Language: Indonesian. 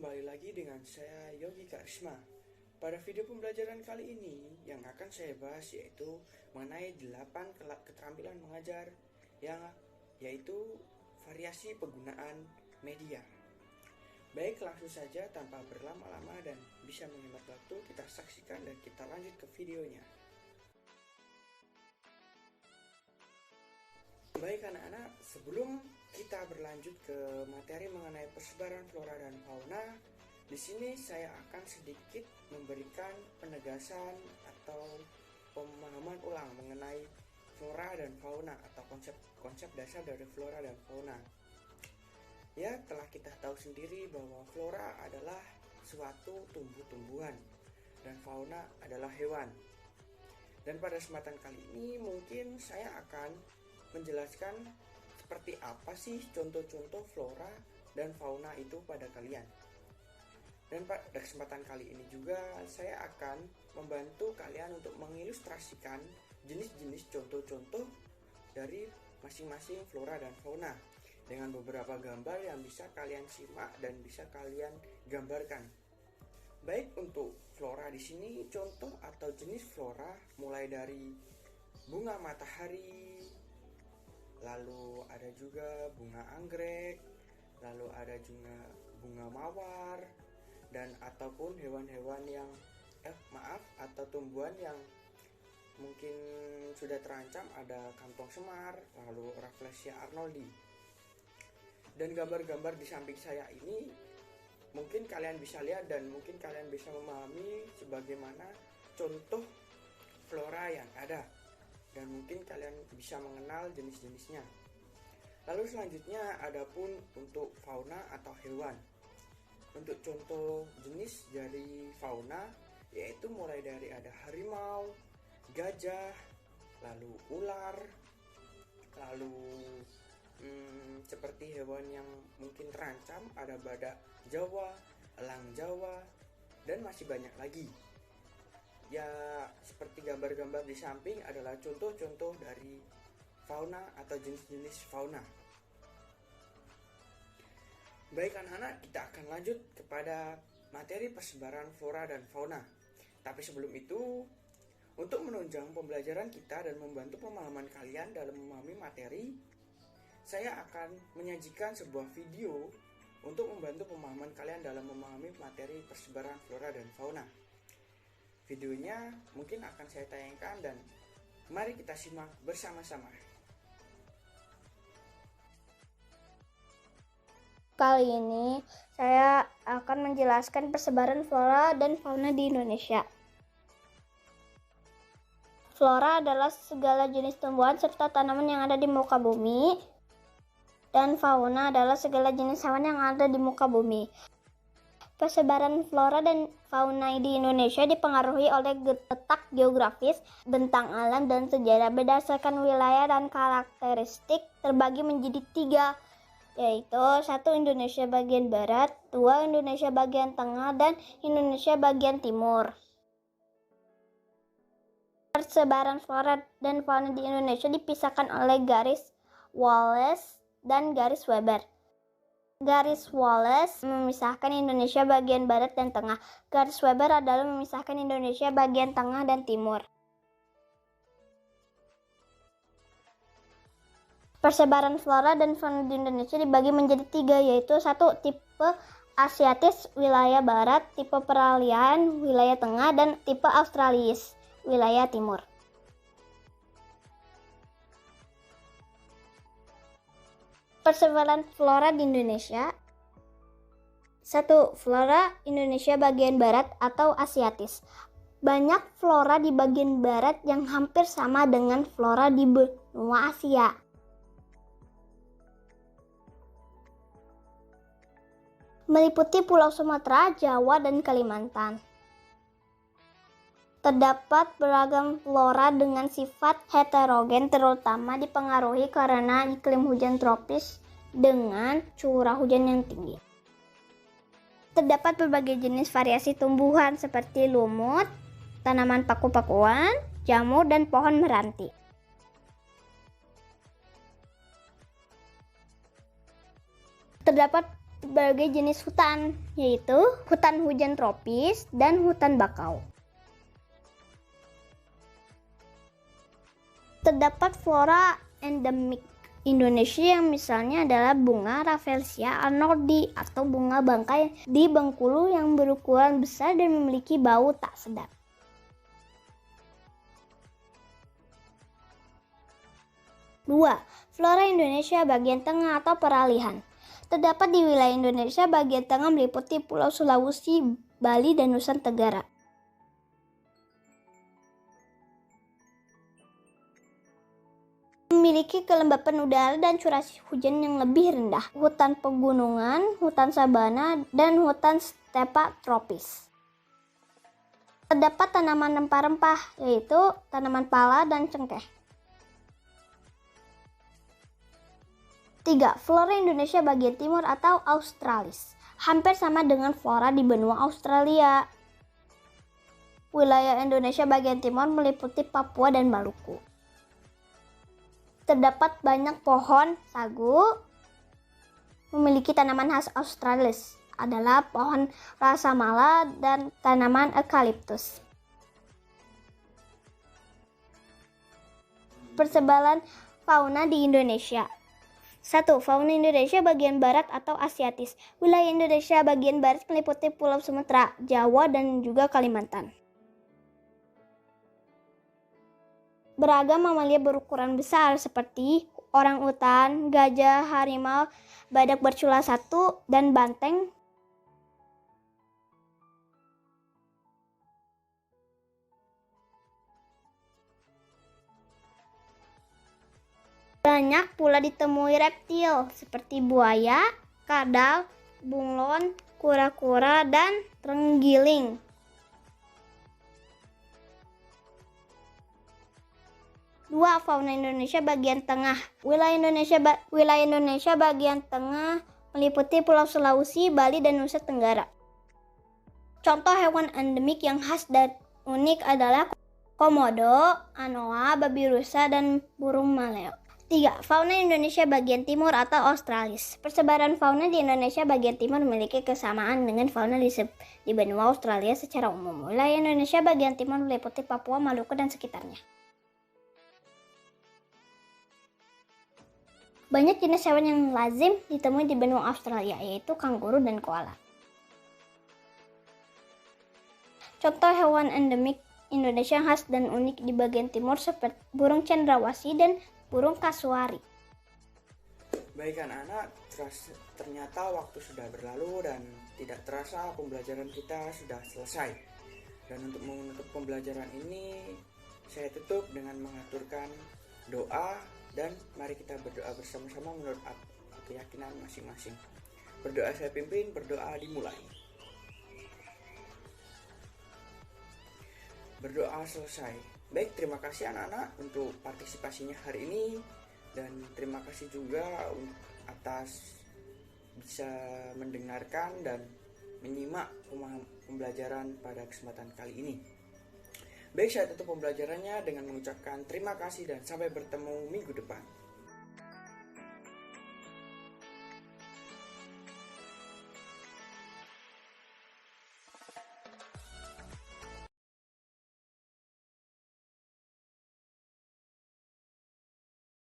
kembali lagi dengan saya Yogi Karisma. Pada video pembelajaran kali ini yang akan saya bahas yaitu mengenai 8 keterampilan mengajar yaitu variasi penggunaan media. Baik, langsung saja tanpa berlama-lama dan bisa menghemat waktu, kita saksikan dan kita lanjut ke videonya. Baik anak-anak, sebelum kita berlanjut ke materi mengenai persebaran flora dan fauna, di sini saya akan sedikit memberikan penegasan atau pemahaman ulang mengenai flora dan fauna atau konsep dasar dari flora dan fauna. Ya, telah kita tahu sendiri bahwa flora adalah suatu tumbuh-tumbuhan dan fauna adalah hewan. Dan pada kesempatan kali ini mungkin saya akan menjelaskan seperti apa sih contoh-contoh flora dan fauna itu pada kalian. Dan pada kesempatan kali ini juga saya akan membantu kalian untuk mengilustrasikan jenis-jenis contoh-contoh dari masing-masing flora dan fauna dengan beberapa gambar yang bisa kalian simak dan bisa kalian gambarkan. Baik, untuk flora di sini contoh atau jenis flora mulai dari bunga matahari, lalu ada juga bunga anggrek, lalu ada juga bunga mawar, dan ataupun hewan-hewan yang atau tumbuhan yang mungkin sudah terancam, ada kantong semar, lalu Rafflesia arnoldi. Dan gambar-gambar di samping saya ini mungkin kalian bisa lihat dan mungkin kalian bisa memahami sebagaimana contoh flora yang ada, dan mungkin kalian bisa mengenal jenis-jenisnya. Lalu selanjutnya adapun untuk fauna atau hewan. Untuk contoh jenis dari fauna yaitu mulai dari ada harimau, gajah, lalu ular, lalu seperti hewan yang mungkin terancam ada badak Jawa, elang Jawa, dan masih banyak lagi. Ya, seperti gambar-gambar di samping adalah contoh-contoh dari fauna atau jenis-jenis fauna. Baik anak-anak, kita akan lanjut kepada materi persebaran flora dan fauna. Tapi sebelum itu, untuk menunjang pembelajaran kita dan membantu pemahaman kalian dalam memahami materi, saya akan menyajikan sebuah video untuk membantu pemahaman kalian dalam memahami materi persebaran flora dan fauna. Videonya mungkin akan saya tayangkan dan mari kita simak bersama-sama. Kali ini saya akan menjelaskan persebaran flora dan fauna di Indonesia. Flora adalah segala jenis tumbuhan serta tanaman yang ada di muka bumi, dan fauna adalah segala jenis hewan yang ada di muka bumi. Persebaran flora dan fauna di Indonesia dipengaruhi oleh letak geografis, bentang alam, dan sejarah. Berdasarkan wilayah dan karakteristik terbagi menjadi 3, yaitu 1 Indonesia bagian barat, 2 Indonesia bagian tengah, dan Indonesia bagian timur. Persebaran flora dan fauna di Indonesia dipisahkan oleh garis Wallace dan garis Weber. Garis Wallace memisahkan Indonesia bagian barat dan tengah. Garis Weber adalah memisahkan Indonesia bagian tengah dan timur. Persebaran flora dan fauna di Indonesia dibagi menjadi 3, yaitu 1 tipe Asiatis wilayah barat, tipe peralihan wilayah tengah, dan tipe Australis wilayah timur. Persebaran flora di Indonesia. 1. Flora Indonesia bagian barat atau Asiatis. Banyak flora di bagian barat yang hampir sama dengan flora di benua Asia. Meliputi Pulau Sumatera, Jawa, dan Kalimantan. Terdapat beragam flora dengan sifat heterogen, terutama dipengaruhi karena iklim hujan tropis dengan curah hujan yang tinggi. Terdapat berbagai jenis variasi tumbuhan seperti lumut, tanaman paku-pakuan, jamur, dan pohon meranti. Terdapat berbagai jenis hutan, yaitu hutan hujan tropis dan hutan bakau. Terdapat flora endemik Indonesia yang misalnya adalah bunga Rafflesia arnoldii atau bunga bangkai di Bengkulu yang berukuran besar dan memiliki bau tak sedap. Dua, flora Indonesia bagian tengah atau peralihan. Terdapat di wilayah Indonesia bagian tengah meliputi Pulau Sulawesi, Bali, dan Nusa Tenggara. Memiliki kelembapan udara dan curah hujan yang lebih rendah, hutan pegunungan, hutan sabana, dan hutan stepa tropis. Terdapat tanaman rempah-rempah, yaitu tanaman pala dan cengkeh. 3. Flora Indonesia bagian timur atau Australis. Hampir sama dengan flora di benua Australia. Wilayah Indonesia bagian timur meliputi Papua dan Maluku. Terdapat banyak pohon sagu. Memiliki tanaman khas Australis adalah pohon rasamala dan tanaman eukaliptus. Persebaran fauna di Indonesia. 1. Fauna Indonesia bagian barat atau Asiatis. Wilayah Indonesia bagian barat meliputi Pulau Sumatera, Jawa, dan juga Kalimantan. Beragam mamalia berukuran besar seperti orangutan, gajah, harimau, badak bercula 1, dan banteng. Banyak pula ditemui reptil seperti buaya, kadal, bunglon, kura-kura, dan terenggiling. 2. Fauna Indonesia bagian tengah. Wilayah Indonesia bagian tengah meliputi Pulau Sulawesi, Bali, dan Nusa Tenggara. Contoh hewan endemik yang khas dan unik adalah komodo, anoa, babi rusa, dan burung maleo. 3. Fauna Indonesia bagian timur atau Australis. Persebaran fauna di Indonesia bagian timur memiliki kesamaan dengan fauna di benua Australia secara umum. Wilayah Indonesia bagian timur meliputi Papua, Maluku, dan sekitarnya. Banyak jenis hewan yang lazim ditemui di benua Australia, yaitu kanguru dan koala. Contoh hewan endemik Indonesia yang khas dan unik di bagian timur seperti burung cendrawasih dan burung kasuari. Baik anak-anak, ternyata waktu sudah berlalu dan tidak terasa pembelajaran kita sudah selesai. Dan untuk menutup pembelajaran ini, saya tutup dengan mengaturkan doa. Dan mari kita berdoa bersama-sama menurut keyakinan masing-masing. Berdoa saya pimpin, berdoa dimulai. Berdoa selesai. Baik, terima kasih anak-anak untuk partisipasinya hari ini. Dan terima kasih juga atas bisa mendengarkan dan menyimak pembelajaran pada kesempatan kali ini. Baik, saya tutup pembelajarannya dengan mengucapkan terima kasih dan sampai bertemu minggu depan.